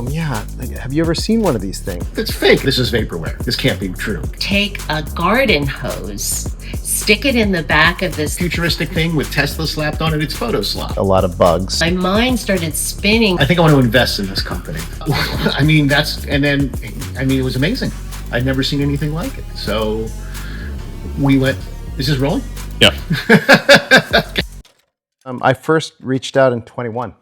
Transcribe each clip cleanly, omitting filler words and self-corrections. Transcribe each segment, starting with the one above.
yeah. Have you ever seen one of these things? It's fake. This is vaporware. This can't be true. Take a garden hose, stick it in the back of this Futuristic thing with Tesla slapped on it. It's photo slop. A lot of bugs. My mind started spinning. I think I want to invest in this company. I mean, it was amazing. I'd never seen anything like it. So we went, is this rolling? Yeah. I first reached out in 21.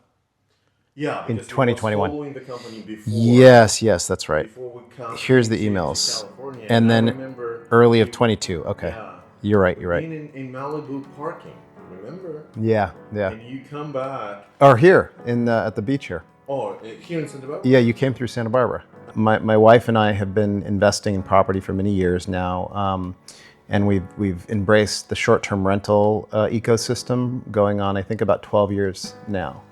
Yeah, in because 2021. Following the company before. Yes, that's right. Before we come Here's the to emails. California, And I then remember early of 22. Okay. Yeah. You're right. Being in Malibu parking, remember? Yeah. And you come back. Or here at the beach here. Oh, here in Santa Barbara? Yeah, you came through Santa Barbara. My wife and I have been investing in property for many years now, and we've embraced the short-term rental ecosystem going on, I think, about 12 years now,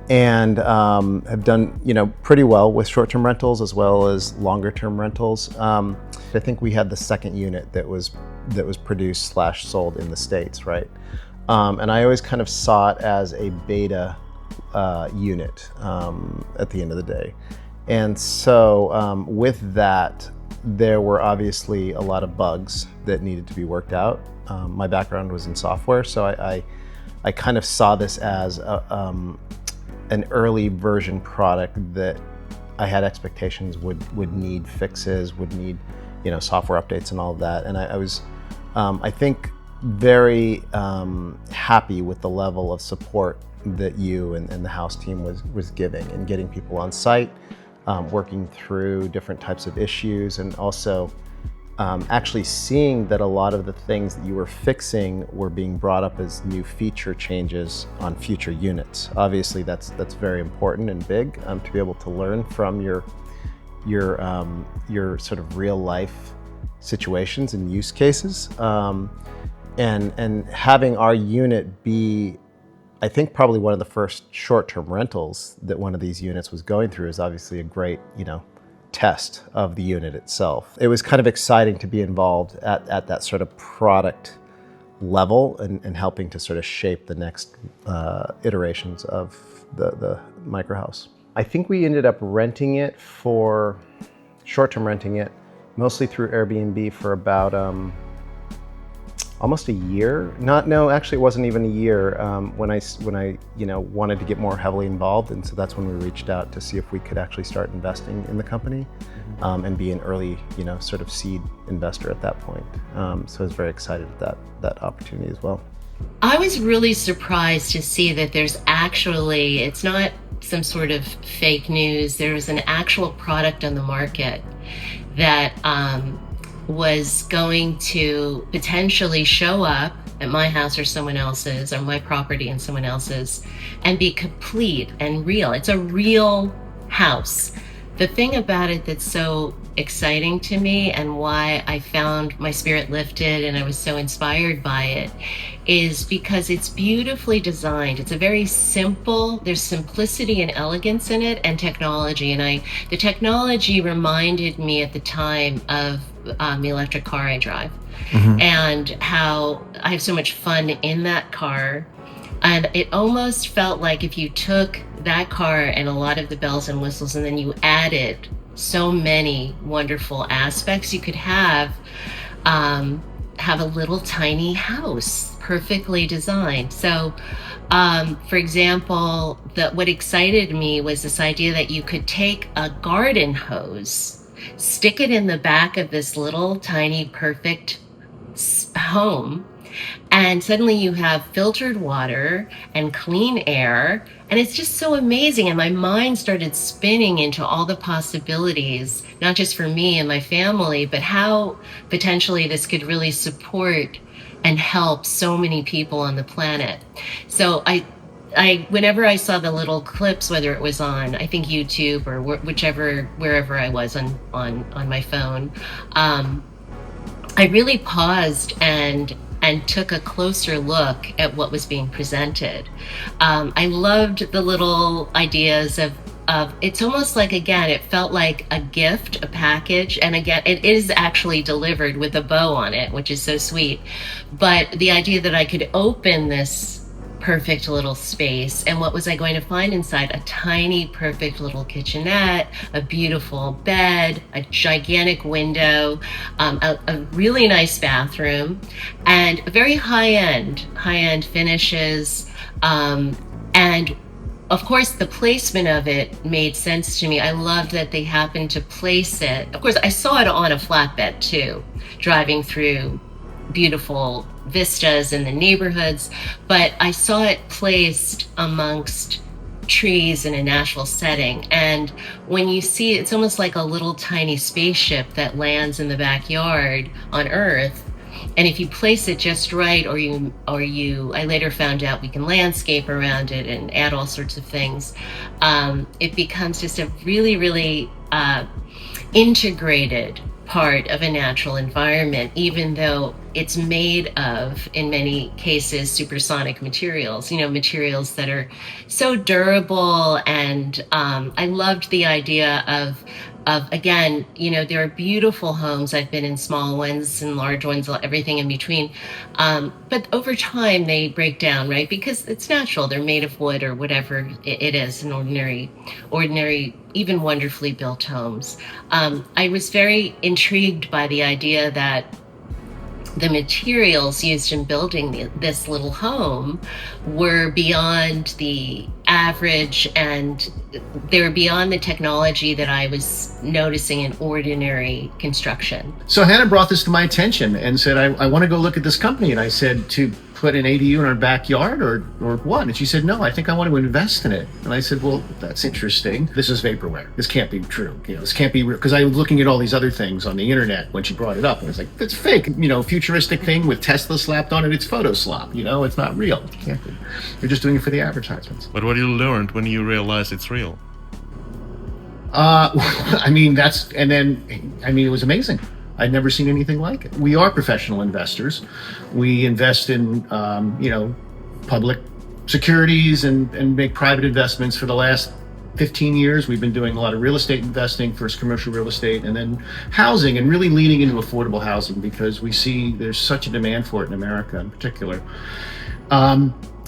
and have done pretty well with short-term rentals as well as longer-term rentals. I think we had the second unit that was produced / sold in the States, right? And I always kind of saw it as a beta unit at the end of the day. And so with that, there were obviously a lot of bugs that needed to be worked out. My background was in software, so I kind of saw this as an early version product that I had expectations would need fixes, would need software updates and all of that. And I was, I think, very happy with the level of support that you and the Haus team was giving and getting people on site, working through different types of issues, and also actually seeing that a lot of the things that you were fixing were being brought up as new feature changes on future units. Obviously, that's very important and big to be able to learn from your sort of real life situations and use cases, and having our unit be, I think, probably one of the first short-term rentals that one of these units was going through is obviously a great, test of the unit itself. It was kind of exciting to be involved at that sort of product level and helping to sort of shape the next iterations of the Microhaus. I think we ended up renting it for, short-term renting it, mostly through Airbnb for about almost a year. Actually it wasn't even a year when I wanted to get more heavily involved, and so that's when we reached out to see if we could actually start investing in the company and be an early sort of seed investor at that point. So I was very excited at that opportunity as well. I was really surprised to see that there's actually, it's not some sort of fake news, there's an actual product on the market that was going to potentially show up at my house or someone else's, or my property and someone else's, and be complete and real. It's a real house. The thing about it that's so exciting to me and why I found my spirit lifted and I was so inspired by it is because it's beautifully designed. It's a very simple, there's simplicity and elegance in it, and technology. And the technology reminded me at the time of the electric car I drive, and how I have so much fun in that car. And it almost felt like if you took that car and a lot of the bells and whistles and then you added so many wonderful aspects, you could have a little tiny house, perfectly designed. So for example, what excited me was this idea that you could take a garden hose, stick it in the back of this little tiny perfect home, and suddenly you have filtered water and clean air, and it's just so amazing. And my mind started spinning into all the possibilities, not just for me and my family, but how potentially this could really support and help so many people on the planet. So I whenever I saw the little clips, whether it was on, I think YouTube or wherever I was on my phone, I really paused and took a closer look at what was being presented. I loved the little ideas of it's almost like, again, it felt like a gift, a package, and again, it is actually delivered with a bow on it, which is so sweet. But the idea that I could open this perfect little space. And what was I going to find inside? A tiny, perfect little kitchenette, a beautiful bed, a gigantic window, a really nice bathroom, and very high-end finishes. And of course, the placement of it made sense to me. I loved that they happened to place it. Of course, I saw it on a flatbed too, driving through beautiful vistas in the neighborhoods, but I saw it placed amongst trees in a natural setting. And when you see it, it's almost like a little tiny spaceship that lands in the backyard on Earth. And if you place it just right, I later found out we can landscape around it and add all sorts of things. It becomes just a really, really integrated part of a natural environment, even though it's made of, in many cases, supersonic materials, materials that are so durable. And I loved the idea of again, there are beautiful homes. I've been in small ones and large ones, everything in between. But over time they break down, right? Because it's natural. They're made of wood or whatever it is, an ordinary, even wonderfully built homes. I was very intrigued by the idea that the materials used in building this little home were beyond the average, and they were beyond the technology that I was noticing in ordinary construction. So Hannah brought this to my attention and said, I want to go look at this company. And I said, to put an ADU in our backyard or what? And she said, no, I think I want to invest in it. And I said, well, that's interesting. This is vaporware. This can't be true. This can't be real. Because I was looking at all these other things on the internet when she brought it up. And I was like, it's fake. Futuristic thing with Tesla slapped on it. It's Photoslop. It's not real. It can't be. They're just doing it for the advertisements. But what you learned when you realized it's real? It was amazing. I'd never seen anything like it. We are professional investors. We invest in, public securities and make private investments. For the last 15 years, we've been doing a lot of real estate investing, first commercial real estate, and then housing, and really leaning into affordable housing because we see there's such a demand for it in America in particular.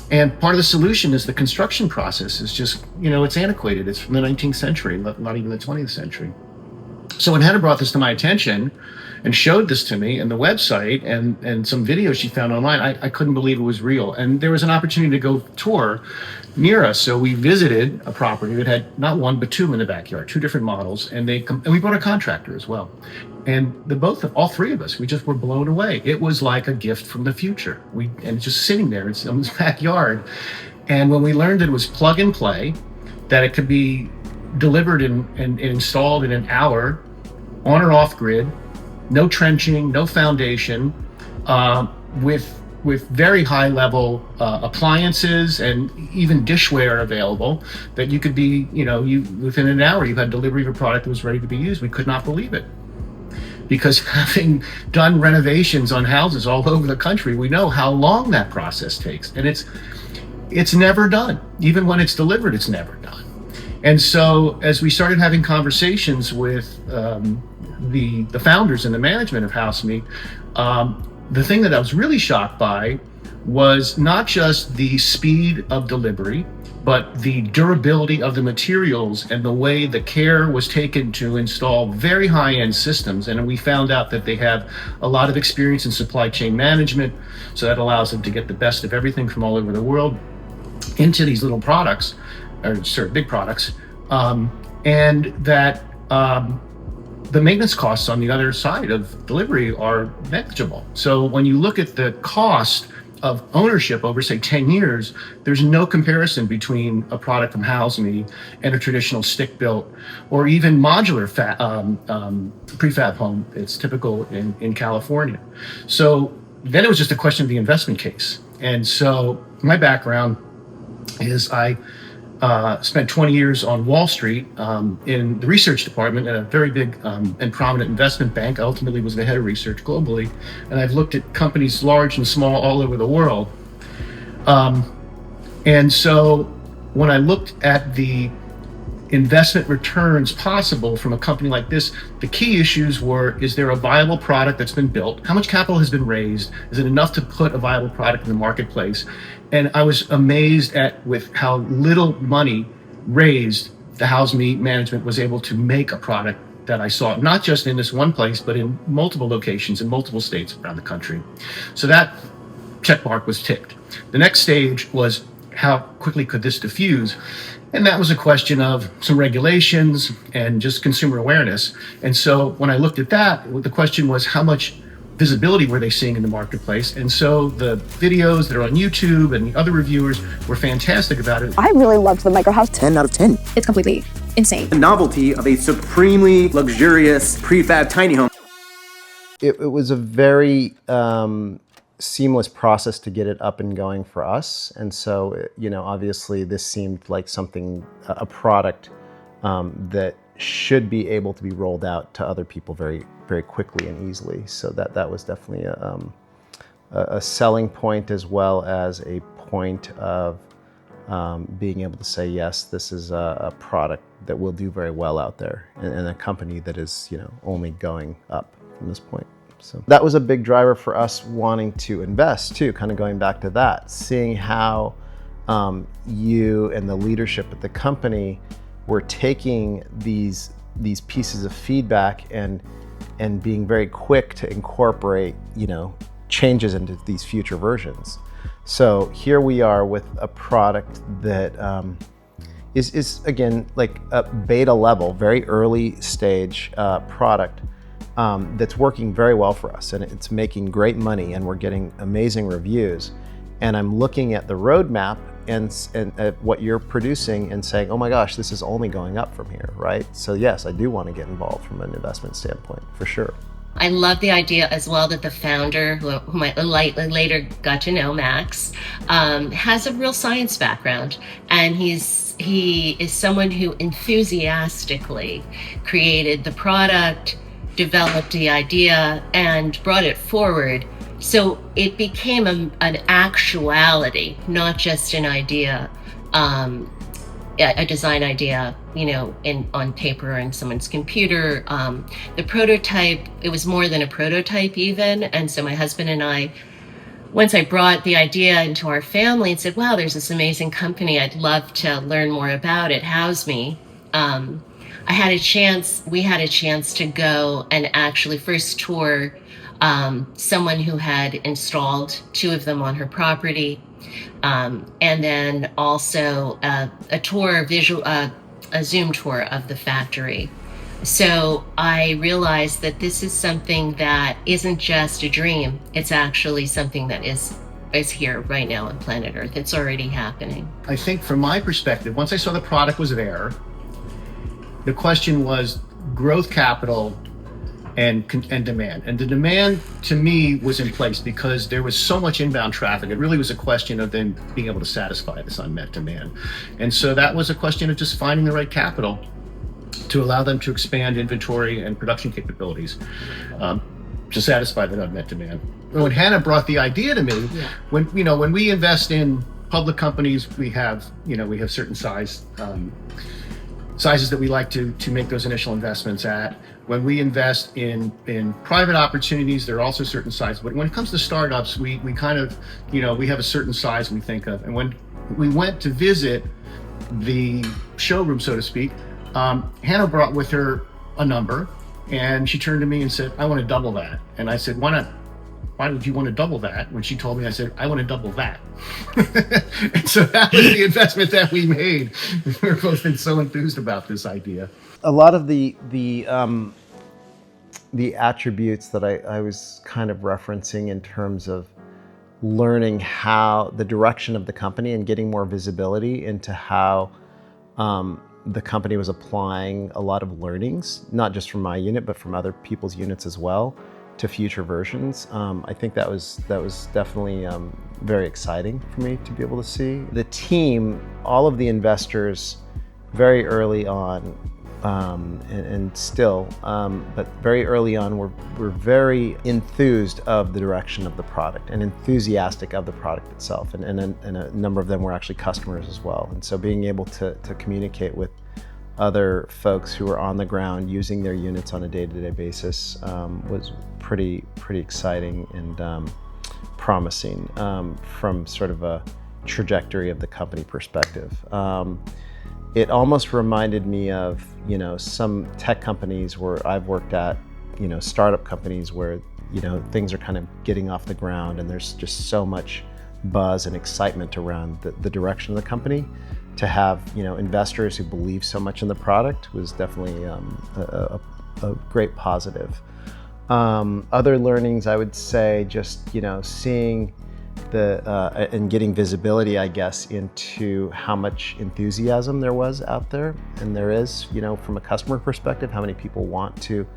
And part of the solution is the construction process is just, it's antiquated. It's from the 19th century, not even the 20th century. So when Hannah brought this to my attention and showed this to me and the website and some videos she found online, I couldn't believe it was real. And there was an opportunity to go tour near us. So we visited a property that had not one, but two in the backyard, two different models. And we brought a contractor as well. And all three of us, we just were blown away. It was like a gift from the future. And just sitting there in someone's backyard. And when we learned that it was plug and play, that it could be delivered and installed in an hour, on or off grid, no trenching, no foundation, with very high level appliances and even dishware available, that you could be, within an hour you had delivery of a product that was ready to be used. We could not believe it. Because having done renovations on houses all over the country, we know how long that process takes. And it's never done. Even when it's delivered, it's never done. And so as we started having conversations with the founders and the management of HouseMe, the thing that I was really shocked by was not just the speed of delivery, but the durability of the materials and the way the care was taken to install very high-end systems. And we found out that they have a lot of experience in supply chain management, so that allows them to get the best of everything from all over the world into these little products, or big products, and that the maintenance costs on the other side of delivery are negligible. So when you look at the cost of ownership over, say, 10 years, there's no comparison between a product from HouseMe and a traditional stick-built or even modular prefab home. It's typical in California. So then it was just a question of the investment case. And so my background is I spent 20 years on Wall Street in the research department at a very big and prominent investment bank. I ultimately was the head of research globally, and I've looked at companies large and small all over the world. And so when I looked at the investment returns possible from a company like this, the key issues were, is there a viable product that's been built? How much capital has been raised? Is it enough to put a viable product in the marketplace? And I was amazed with how little money raised the Haus management was able to make a product that I saw, not just in this one place, but in multiple locations in multiple states around the country. So that check mark was ticked. The next stage was, how quickly could this diffuse? And that was a question of some regulations and just consumer awareness. And so when I looked at that, the question was, how much visibility were they seeing in the marketplace? And so the videos that are on YouTube and the other reviewers were fantastic about it. I really loved the Microhaus. 10 out of 10. It's completely insane. The novelty of a supremely luxurious prefab tiny home. It was a very seamless process to get it up and going for us. And so, obviously this seemed like something, a product that should be able to be rolled out to other people very, very quickly and easily. So that was definitely a selling point, as well as a point of being able to say, yes, this is a product that will do very well out there, and a company that is, only going up from this point. So that was a big driver for us wanting to invest too, kind of going back to that, seeing how you and the leadership at the company were taking these pieces of feedback and being very quick to incorporate, changes into these future versions. So here we are with a product that is again, like a beta level, very early stage product that's working very well for us, and it's making great money, and we're getting amazing reviews. And I'm looking at the roadmap and at what you're producing and saying, oh my gosh, this is only going up from here, right? So yes, I do want to get involved from an investment standpoint, for sure. I love the idea as well that the founder, whom I later got to know, Max, has a real science background, and he is someone who enthusiastically created the product, developed the idea, and brought it forward. So it became an actuality, not just an idea, a design idea, on paper or in someone's computer. The prototype, it was more than a prototype even. And so my husband and I, once I brought the idea into our family and said, wow, there's this amazing company, I'd love to learn more about it, Haus. We had a chance to go and actually first tour someone who had installed 2 of them on her property, and then also a Zoom tour of the factory. So I realized that this is something that isn't just a dream, it's actually something that is here right now on planet Earth. It's already happening. I think from my perspective, once I saw the product was there, the question was growth capital and demand. And the demand to me was in place because there was so much inbound traffic. It really was a question of then being able to satisfy this unmet demand. And so that was a question of just finding the right capital to allow them to expand inventory and production capabilities to satisfy that unmet demand. When Hannah brought the idea to me, when we invest in public companies, we have certain sizes that we like to make those initial investments at. When we invest in private opportunities, there are also certain sizes. But when it comes to startups, we kind of, we have a certain size we think of. And when we went to visit the showroom, so to speak, Hannah brought with her a number, and she turned to me and said, I want to double that. And I said, why would you want to double that? When she told me, I said, I want to double that. And so that was the investment that we made. We were both been so enthused about this idea. A lot of the attributes that I was kind of referencing in terms of learning how the direction of the company and getting more visibility into how the company was applying a lot of learnings, not just from my unit, but from other people's units as well, to future versions. I think that was definitely very exciting for me to be able to see. The team, all of the investors, very early on, and still, but very early on, we're very enthused of the direction of the product and enthusiastic of the product itself. And a number of them were actually customers as well. And so being able to communicate with other folks who are on the ground using their units on a day-to-day basis was pretty exciting and promising from sort of a trajectory of the company perspective. It almost reminded me of, you know, some tech companies where I've worked at, you know, startup companies where, you know, things are kind of getting off the ground and there's just so much buzz and excitement around the direction of the company. To have, you know, investors who believe so much in the product was definitely a great positive. Other learnings, I would say, just, you know, seeing and getting visibility, I guess, into how much enthusiasm there was out there, and there is, you know, from a customer perspective, how many people want to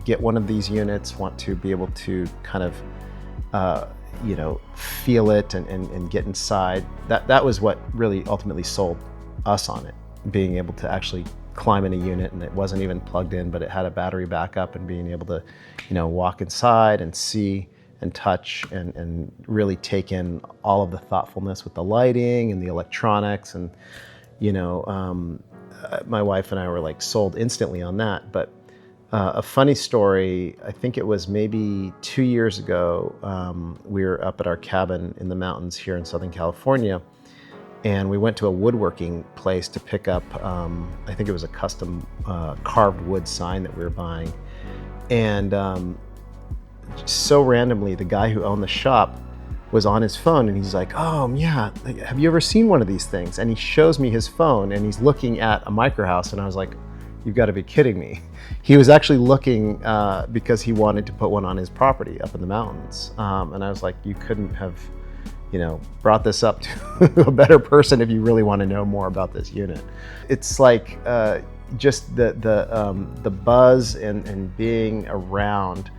get one of these units, want to be able to kind of you know, feel it and get inside. That was what really ultimately sold us on it, being able to actually climb in a unit, and it wasn't even plugged in, but it had a battery backup, and being able to, you know, walk inside and see and touch and really take in all of the thoughtfulness with the lighting and the electronics. And, you know, my wife and I were like sold instantly on that. But a funny story, I think it was maybe 2 years ago, we were up at our cabin in the mountains here in Southern California, and we went to a woodworking place to pick up, I think it was a custom carved wood sign that we were buying. And so randomly, the guy who owned the shop was on his phone, and he's like, "Oh yeah, have you ever seen one of these things?" And he shows me his phone, and he's looking at a Microhaus, and I was like, "You've got to be kidding me." He was actually looking because he wanted to put one on his property up in the mountains. And I was like, you couldn't have, you know, brought this up to a better person if you really want to know more about this unit. It's like just the buzz and being around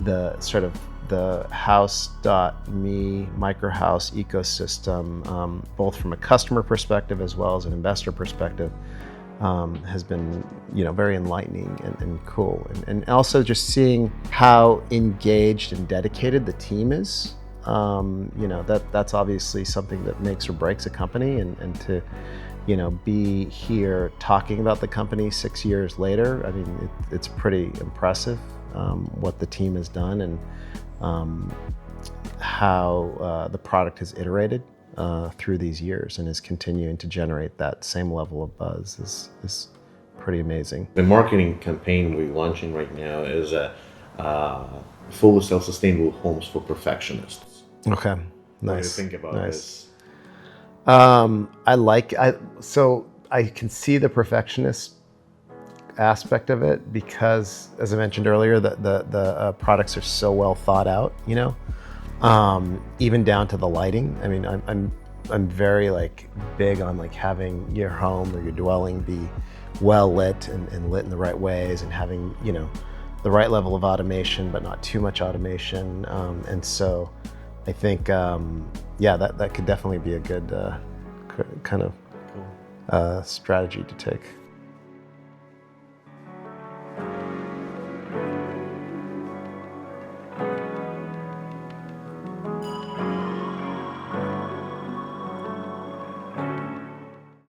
the sort of the Haus.me Microhaus ecosystem, both from a customer perspective as well as an investor perspective, has been, you know, very enlightening and cool. And also just seeing how engaged and dedicated the team is. You know, that's obviously something that makes or breaks a company, and to, you know, be here talking about the company 6 years later, I mean, it's pretty impressive what the team has done, and how the product has iterated through these years and is continuing to generate that same level of buzz is pretty amazing. The marketing campaign we're launching right now is fully self-sustainable homes for perfectionists. Okay, nice. What do you think about this? So I can see the perfectionist aspect of it because, as I mentioned earlier, the products are so well thought out, you know, even down to the lighting. I mean, I'm very like big on like having your home or your dwelling be well lit and lit in the right ways, and having, you know, the right level of automation but not too much automation. And so I think yeah, that could definitely be a good kind of strategy to take.